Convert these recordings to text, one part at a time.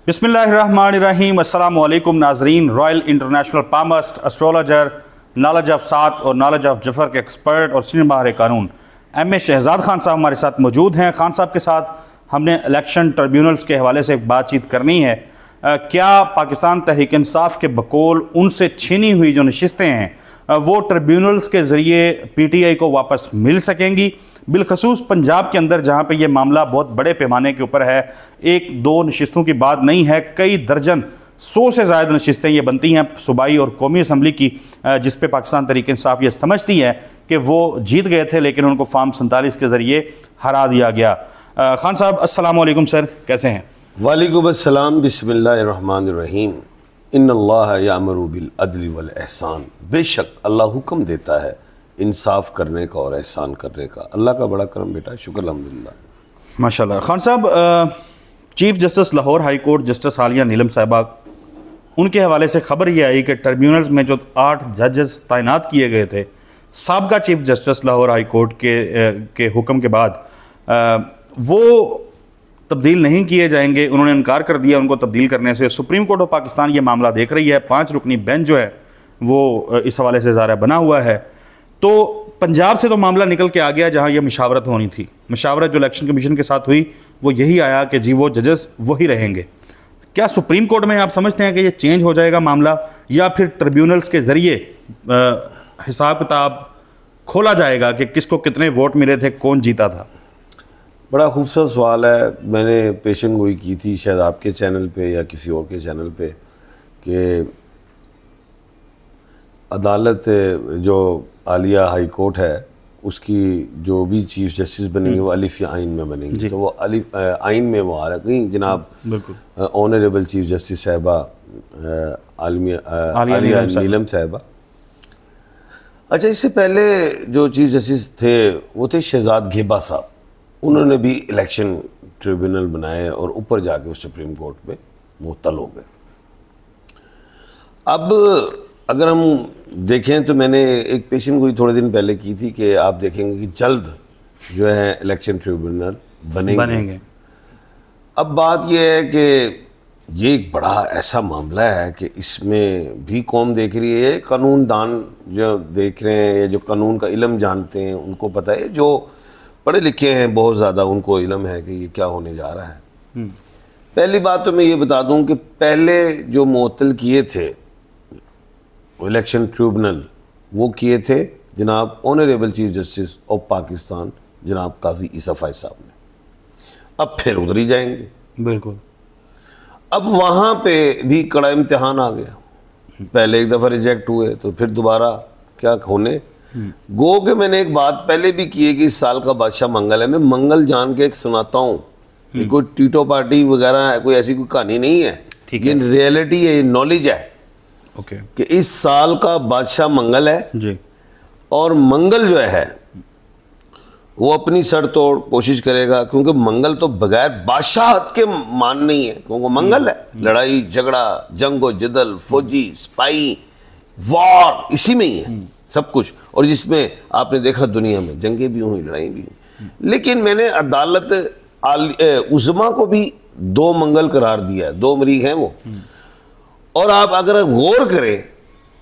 बिस्मिल्लाहिर्रहमानिर्रहीम। अस्सलामु अलैकुम नाजरीन। Royal international palmist astrologer, knowledge of सात और नॉलेज ऑफ जफर के एक्सपर्ट और सीनियर माहिर कानून एम.ए. शहजाद खान साहब हमारे साथ मौजूद हैं। खान साहब के साथ हमने इलेक्शन ट्रिब्यूनल्स के हवाले से एक बातचीत करनी है। क्या पाकिस्तान तहरीक इंसाफ के बकौल उनसे छीनी हुई जो नशिस्तें हैं वो ट्रिब्यूनल्स के ज़रिए PTI को वापस मिल सकेंगी? बिलखसूस पंजाब के अंदर जहाँ पे ये मामला बहुत बड़े पैमाने के ऊपर है, एक दो नशिस्तों की बात नहीं है, कई दर्जन 100 से ज़्यादा नशिस्तें ये बनती हैं सूबाई और कौमी असम्बली की, जिस पे पाकिस्तान तहरीक इंसाफ ये समझती है कि वो जीत गए थे लेकिन उनको फॉर्म 47 के ज़रिए हरा दिया गया। खान साहब अस्सलाम वालेकुम सर, कैसे हैं? वालेकुम अस्सलाम। बिस्मिल्लाहिर्रहमानिर्रहीम। इन्नल्लाह यामुरु बिल अदल वल एहसान। बेशक अल्लाह हुक्म देता है इंसाफ करने का और एहसान करने का। अल्लाह का बड़ा करम बेटा, शुक्र अल्हम्दुलिल्लाह माशाल्लाह। खान साहब, chief justice Lahore high court justice Aliya Neelam साहिबा, उनके हवाले से खबर ये आई कि ट्रिब्यूनल्स में जो 8 जजेस तैनात किए गए थे साबका chief justice Lahore high court के हुक्म के बाद, वो तब्दील नहीं किए जाएंगे। उन्होंने इनकार कर दिया उनको तब्दील करने से। सुप्रीम कोर्ट ऑफ पाकिस्तान ये मामला देख रही है। 5 रुकनी बेंच जो है वो इस हवाले से ज़ारा बना हुआ है। तो पंजाब से तो मामला निकल के आ गया जहाँ ये मशावरत होनी थी। मशावरत जो इलेक्शन कमीशन के साथ हुई वो यही आया कि जी वो जजेस वही रहेंगे। क्या सुप्रीम कोर्ट में आप समझते हैं कि ये चेंज हो जाएगा मामला, या फिर ट्रिब्यूनल्स के ज़रिए हिसाब किताब खोला जाएगा कि किसको कितने वोट मिले थे, कौन जीता था? बड़ा खूबसूरत सवाल है। मैंने पेशन गोई की थी शायद आपके चैनल पे या किसी और के चैनल पे कि अदालत जो आलिया हाई कोर्ट है उसकी जो भी चीफ जस्टिस बनेंगे वो अलिफ या आइन में बनेंगे। तो वो अलिफ आइन में वो आ रहा है जनाब ऑनरेबल चीफ जस्टिस साहिबा आलिया नीलम साहिबा। अच्छा, इससे पहले जो चीफ जस्टिस थे वो थे शहजाद घेबा साहब। उन्होंने भी इलेक्शन ट्रिब्यूनल बनाए और ऊपर जाके वो सुप्रीम कोर्ट में मुअत्तल हो गए। अब अगर हम देखें तो मैंने एक पेशन गोई थोड़े दिन पहले की थी कि आप देखेंगे कि जल्द जो है इलेक्शन ट्रिब्यूनल बनेंगे। अब बात यह है कि ये एक बड़ा ऐसा मामला है कि इसमें भी कौम देख रही है, कानून दान जो देख रहे हैं, या जो कानून का इल्म जानते हैं उनको पता है, जो पढ़े लिखे हैं बहुत ज़्यादा उनको इल्म है कि ये क्या होने जा रहा है। पहली बात तो मैं ये बता दूं कि पहले जो मुअत्तल किए थे इलेक्शन ट्रिब्यूनल वो किए थे जनाब honourable chief justice of Pakistan जनाब काजी ईसा फैज साहब ने। अब फिर उधर ही जाएंगे। बिल्कुल। अब वहाँ पे भी कड़ा इम्तिहान आ गया। पहले एक दफ़ा रिजेक्ट हुए तो फिर दोबारा क्या होने। गो के मैंने एक बात पहले भी की है कि इस साल का बादशाह मंगल है। मैं मंगल जान के एक सुनाता हूँ, कोई टीटो पार्टी वगैरह है, कोई ऐसी कोई कहानी नहीं है। ठीक है, रियलिटी है, नॉलेज है कि इस साल का बादशाह मंगल है जी। और मंगल जो है वो अपनी सर तोड़ कोशिश करेगा, क्योंकि मंगल तो बगैर बादशाहत के मान नहीं है, क्योंकि मंगल है। लड़ाई झगड़ा, जंगो जदल, फौजी स्पाई वॉर इसी में ही है सब कुछ। और जिसमें आपने देखा दुनिया में जंगें भी हुई, लड़ाई भी हुई। लेकिन मैंने अदालत उज़्मा को भी 2 मंगल करार दिया है, 2 मरीख हैं वो। और आप अगर गौर करें,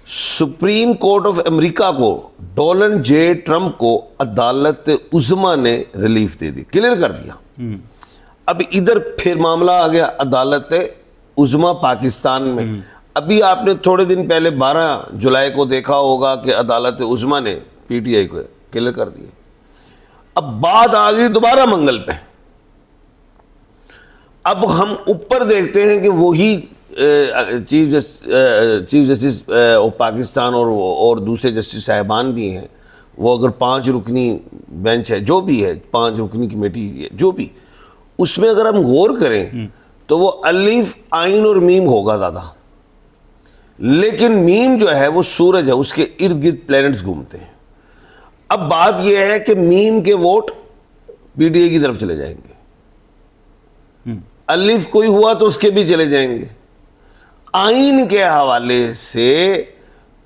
सुप्रीम कोर्ट ऑफ अमेरिका को, डोनाल्ड जे ट्रंप को अदालत उज़्मा ने रिलीफ दे दी, क्लियर कर दिया। अब इधर फिर मामला आ गया अदालत उज़्मा पाकिस्तान में। अभी आपने थोड़े दिन पहले 12 जुलाई को देखा होगा कि अदालत उज़्मा ने PTI को क्लियर कर दिया। अब बात आ गई दोबारा मंगल पे। अब हम ऊपर देखते हैं कि वही चीफ जस्टिस ऑफ पाकिस्तान और दूसरे जस्टिस साहिबान भी हैं। वो अगर 5 रुकनी बेंच है, जो भी है, 5 रुकनी कमेटी जो भी, उसमें अगर हम गौर करें तो वो अलिफ आइन और मीम होगा ज़्यादा। लेकिन मीम जो है वो सूरज है, उसके इर्द गिर्द प्लैनेट्स घूमते हैं। अब बात यह है कि मीम के वोट PTI की तरफ चले जाएंगे, अलिफ कोई हुआ तो उसके भी चले जाएंगे। आइन के हवाले से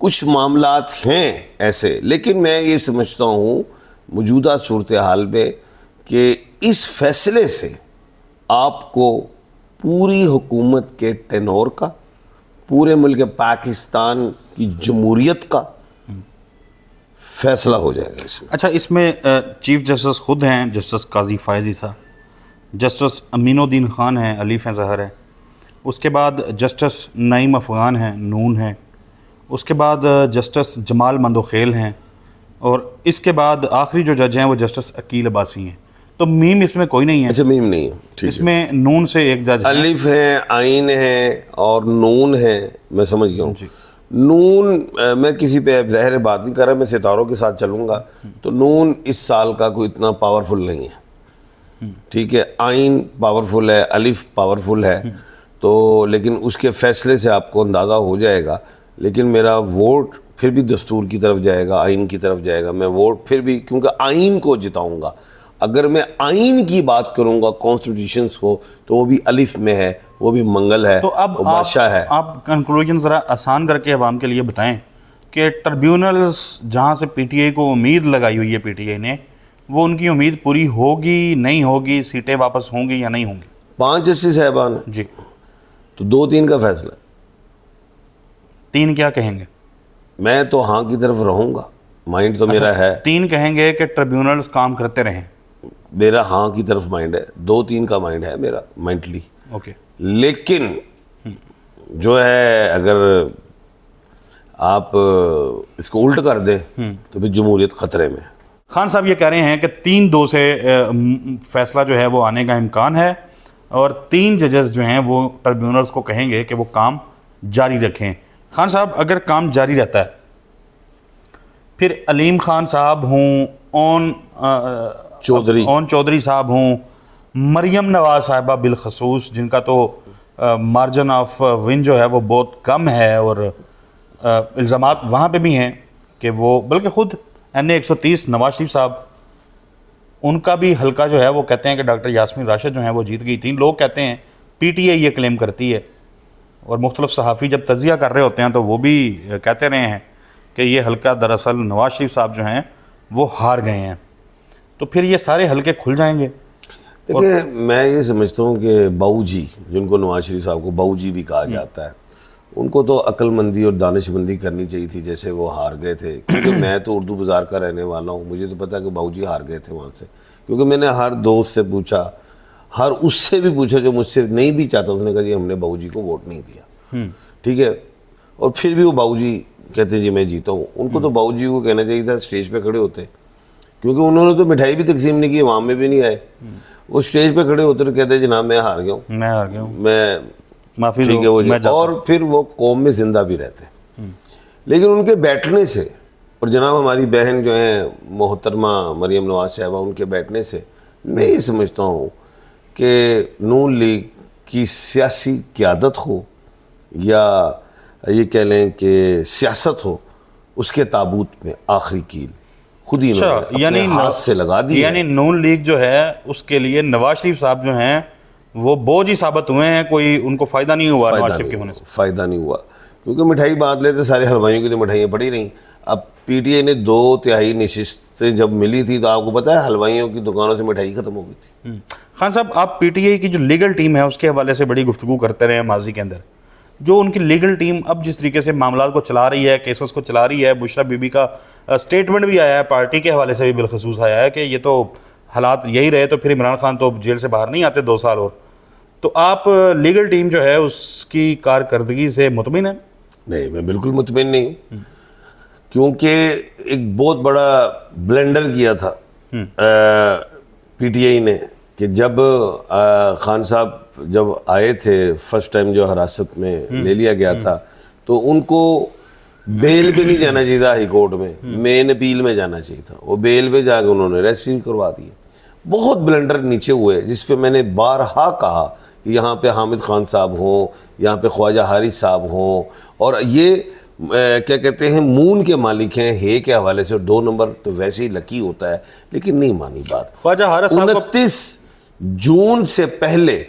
कुछ मामलात हैं ऐसे, लेकिन मैं ये समझता हूँ मौजूदा सूरत हाल में कि इस फैसले से आपको पूरी हुकूमत के टेनोर का, पूरे मुल्क पाकिस्तान की जमहूरियत का फैसला हो जाएगा इसमें। अच्छा, इसमें चीफ जस्टिस खुद हैं जस्टिस काजी फायजी साहब, जस्टिस अमीनुद्दीन खान हैं, अली ज़हर है, उसके बाद जस्टिस नईम अफ़गान हैं, नून है, उसके बाद जस्टिस जमाल मंदोखेल हैं, और इसके बाद आखिरी जो जज हैं वो जस्टिस अकील अब्बासी हैं। तो मीम इसमें कोई नहीं है। अच्छा, मीम नहीं है, ठीक इसमें है। नून से एक जज अलिफ है, आइन है और नून है, मैं समझ गया हूँ। नून मैं किसी पे ज़ाहिर बात नहीं कर रहा, मैं सितारों के साथ चलूँगा। तो नून इस साल का कोई इतना पावरफुल नहीं है, ठीक है। आइन पावरफुल है, अलिफ पावरफुल है, तो लेकिन उसके फैसले से आपको अंदाज़ा हो जाएगा। लेकिन मेरा वोट फिर भी दस्तूर की तरफ जाएगा, आइन की तरफ जाएगा। मैं वोट फिर भी, क्योंकि आइन को जिताऊँगा। अगर मैं आइन की बात करूँगा, कॉन्स्टिट्यूशंस को, तो वो भी अलिफ में है, वो भी मंगल है, तो अब बादशाह है। आप कंक्लूजन ज़रा आसान करके अवाम के लिए बताएं कि ट्रिब्यूनल्स जहां से पीटीआई को उम्मीद लगाई हुई है, पीटीआई ने, वो उनकी उम्मीद पूरी होगी, नहीं होगी, सीटें वापस होंगी या नहीं होंगी? 5 जस्टिस साहबान जी, तो 2-3 का फैसला। 3 क्या कहेंगे? मैं तो हाँ की तरफ रहूँगा, माइंड तो मेरा है। 3 कहेंगे कि ट्रिब्यूनल्स काम करते रहें। मेरा हाँ की तरफ माइंड है, 2-3 का माइंड है मेरा मेंटली। ओके, लेकिन जो है, अगर आप इसको उल्ट कर दें तो फिर जमहूरियत खतरे में। खान साहब ये कह रहे हैं कि 3-2 से फैसला जो है वो आने का इम्कान है, और 3 जजेस जो हैं वो ट्रिब्यूनल्स को कहेंगे कि वो काम जारी रखें। खान साहब, अगर काम जारी रहता है, फिर अलीम खान साहब हों, ओन चौधरी साहब हों, मरियम नवाज साहिबा बिलखसूस, जिनका तो मार्जिन ऑफ विन जो है वो बहुत कम है, और इल्ज़ामात वहाँ पे भी हैं कि वो, बल्कि ख़ुद NA 130 नवाज शरीफ साहब, उनका भी हल्का जो है वो कहते हैं कि डॉक्टर यास्मीन राशिद जो हैं वो जीत गई थी। लोग कहते हैं, पीटीआई ये क्लेम करती है, और मुख्तलिफ सहाफ़ी जब तज़िया कर रहे होते हैं तो वो भी कहते रहे हैं कि ये हल्का दरअसल नवाज शरीफ साहब जो हैं वो हार गए हैं। तो फिर ये सारे हल्के खुल जाएंगे। देखिए, मैं ये समझता हूँ कि बाऊजी, जिनको नवाज शरीफ साहब को बाऊजी भी कहा जाता है, उनको तो अक्लमंदी और दानिशमंदी करनी चाहिए थी, जैसे वो हार गए थे। क्योंकि मैं तो उर्दू बाज़ार का रहने वाला हूँ, मुझे तो पता है कि बाऊजी हार गए थे वहाँ से। क्योंकि मैंने हर दोस्त से पूछा, हर उससे भी पूछा जो मुझसे नहीं भी चाहता, उसने कहा जी हमने बाऊजी को वोट नहीं दिया, ठीक है। और फिर भी वो बाऊजी कहते हैं जी मैं जीता हूँ। उनको तो बाऊजी को कहना चाहिए था स्टेज पे खड़े होते, क्योंकि उन्होंने तो मिठाई भी तकसीम नहीं की, वहाँ में भी नहीं आए। वो स्टेज पे खड़े होते तो कहते जनाब मैं हार गया हूँ, मैं माफ़ी, ठीक है वो, और फिर वो कौम में जिंदा भी रहते। लेकिन उनके बैठने से, और जनाब हमारी बहन जो है मोहतरमा मरियम नवाज साहबा, उनके बैठने से मैं ये समझता हूँ कि नून लीग की सियासी क़यादत हो या ये कह लें कि सियासत हो, उसके ताबूत में आखिरी कील खुद ही यानी हाथ से लगा दी। यानी नून लीग जो है उसके लिए नवाज शरीफ साहब जो हैं वो बोझ ही साबित हुए हैं, कोई उनको फ़ायदा नहीं हुआ नवाज शरीफ के होने से। फ़ायदा नहीं हुआ, क्योंकि मिठाई बांट लेते सारे हलवाइयों की तो मिठाइयाँ पड़ी रहीं। अब पीटीआई ने 2/3 नशिस्तें जब मिली थी, तो आपको पता है हलवाइयों की दुकानों से मिठाई ख़त्म हो गई थी। खान साहब, आप पीटीआई की जो लीगल टीम है उसके हवाले से बड़ी गुफ्तगू करते रहे माजी के अंदर। जो उनकी लीगल टीम अब जिस तरीके से मामला को चला रही है, केसेस को चला रही है, बुशरा बीबी का स्टेटमेंट भी आया है, पार्टी के हवाले से भी बिलखसूस आया है कि ये तो हालात यही रहे तो फिर इमरान खान तो जेल से बाहर नहीं आते 2 साल और। तो आप लीगल टीम जो है उसकी कारकर्दगी से मुतमिन है? नहीं, मैं बिल्कुल मुतमिन नहीं हूँ, क्योंकि एक बहुत बड़ा ब्लेंडर किया था पीटीआई ने कि जब खान साहब जब आए थे फर्स्ट टाइम, जो हिरासत में ले लिया गया था, तो उनको बेल पे नहीं जाना चाहिए था हाई कोर्ट में, मेन अपील में जाना चाहिए था। वो बेल पे जाकर उन्होंने रेस्क्यू करवा दिए। बहुत ब्लेंडर नीचे हुए, जिस पे मैंने बारहा कहा कि यहाँ पे हामिद खान साहब हों, यहाँ पे ख्वाजा हारिस साहब हों, और ये क्या कहते हैं मून के मालिक हैं हे के हवाले से। 2 नंबर तो वैसे ही लकी होता है, लेकिन नहीं मानी बात। ख्वाजा हारिस साहब 29 जून से पहले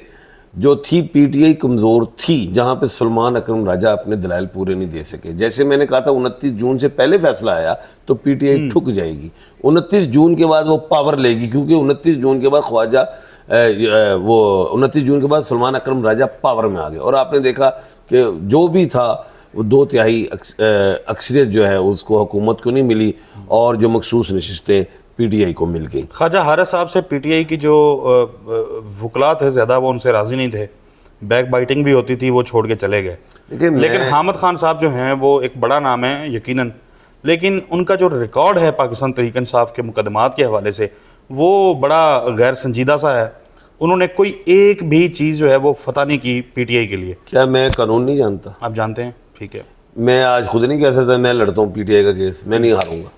जो थी पीटीआई कमज़ोर थी, जहाँ पे सलमान अकरम राजा अपने दलाइल पूरे नहीं दे सके। जैसे मैंने कहा था 29 जून से पहले फैसला आया तो पीटीआई ठुक जाएगी, 29 जून के बाद वो पावर लेगी, क्योंकि 29 जून के बाद ख्वाजा वो 29 जून के बाद सलमान अकरम राजा पावर में आ गए। और आपने देखा कि जो भी था वो 2/3 अक्सरियत जो है उसको हुकूमत को नहीं मिली और जो मखसूस नशिस्तें पीटीआई को मिल गई। ख्वाजा हारिस साहब से पीटीआई की जो वकलात है ज़्यादा वो उनसे राज़ी नहीं थे, बैक बाइटिंग भी होती थी, वो छोड़ के चले गए। लेकिन हामिद खान साहब जो हैं वो एक बड़ा नाम है यकीनन, लेकिन उनका जो रिकॉर्ड है पाकिस्तान तहरीक इंसाफ के मुकदमात के हवाले से वो बड़ा गैर संजीदा सा है। उन्होंने कोई एक भी चीज़ जो है वो फतह नहीं की पीटीआई के लिए। क्या मैं कानून नहीं जानता? आप जानते हैं, ठीक है। मैं आज खुद नहीं कह सकता मैं लड़ता हूँ पीटीआई का केस, मैं नहीं हारूंगा।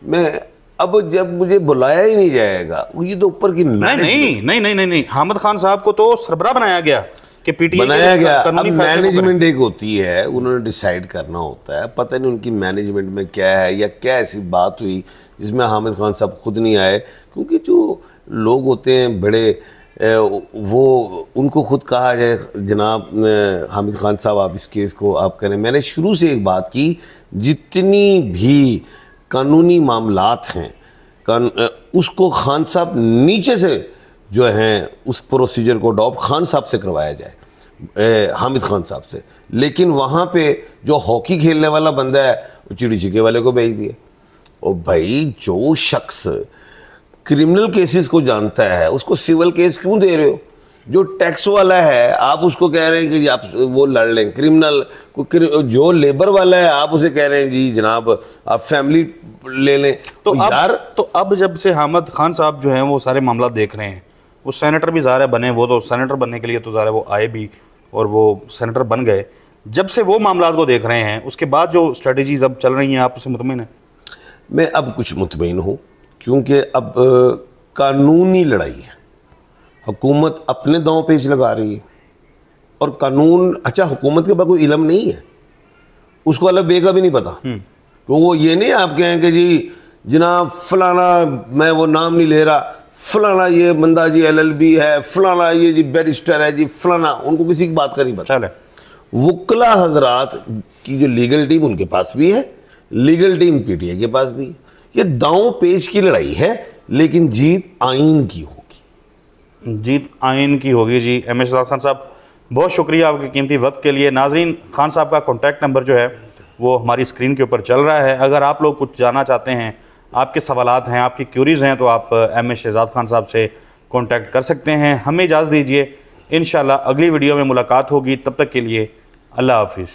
मैं अब जब मुझे बुलाया ही नहीं जाएगा, ये तो ऊपर की नहीं, हामिद खान साहब को तो सरबराह बनाया गया कि पीटीआई बनाया गया। अब मैनेजमेंट एक होती है, उन्होंने डिसाइड करना होता है। पता नहीं उनकी मैनेजमेंट में क्या है या क्या ऐसी बात हुई जिसमें हामिद खान साहब खुद नहीं आए, क्योंकि जो लोग होते हैं बड़े वो उनको खुद कहा जाए जनाब हामिद खान साहब आप इस केस को आप करें। मैंने शुरू से एक बात की, जितनी भी कानूनी मामलात हैं उसको खान साहब नीचे से जो हैं उस प्रोसीजर को अडॉप्ट खान साहब से करवाया जाए, हामिद खान साहब से। लेकिन वहाँ पे जो हॉकी खेलने वाला बंदा है वो चिड़ी छिके वाले को भेज दिया। और भाई जो शख्स क्रिमिनल केसेस को जानता है उसको सिविल केस क्यों दे रहे हो? जो टैक्स वाला है आप उसको कह रहे हैं कि आप वो लड़ लें क्रिमिनल, जो लेबर वाला है आप उसे कह रहे हैं जी जनाब आप फैमिली ले लें। तो यार तो अब जब से हामिद खान साहब जो हैं वो सारे मामला देख रहे हैं, वो सेनेटर भी ज़ाहिर है बने, वो तो सेनेटर बनने के लिए तो ज़ाहिर है वो आए भी और वो सेनेटर बन गए। जब से वो मामला को देख रहे हैं उसके बाद जो स्ट्रेटजीज अब चल रही हैं, आप उससे मुतमिन हैं? मैं अब कुछ मुतमिन हूँ, क्योंकि अब कानूनी लड़ाई है, हुकूमत अपने दांव पेच लगा रही है और कानून। अच्छा, हुकूमत के पास कोई इल्म नहीं है, उसको अल्लाह बे का भी नहीं पता। तो वो ये नहीं आप कहें कि जी जनाब फलाना, मैं वो नाम नहीं ले रहा, फलाना ये बंदा जी LLB है, फलाना ये जी बैरिस्टर है जी, फलाना, उनको किसी की बात का नहीं पता। वकला हजरात की जो लीगल टीम उनके पास भी है, लीगल टीम पीटीआई के पास भी है। ये दांव पेच की लड़ाई है, लेकिन जीत आइन की होगी, जीत आइन की होगी। जी MS शहजाद खान साहब बहुत शुक्रिया आपके कीमती वक्त के लिए। नाजरीन, खान साहब का कॉन्टैक्ट नंबर जो है वो हमारी स्क्रीन के ऊपर चल रहा है। अगर आप लोग कुछ जानना चाहते हैं, आपके सवालात हैं, आपकी क्यूरीज़ हैं, तो आप MS शहजाद खान साहब से कॉन्टैक्ट कर सकते हैं। हमें इजाज़त दीजिए, इंशाल्लाह अगली वीडियो में मुलाकात होगी। तब तक के लिए अल्लाह हाफिज़।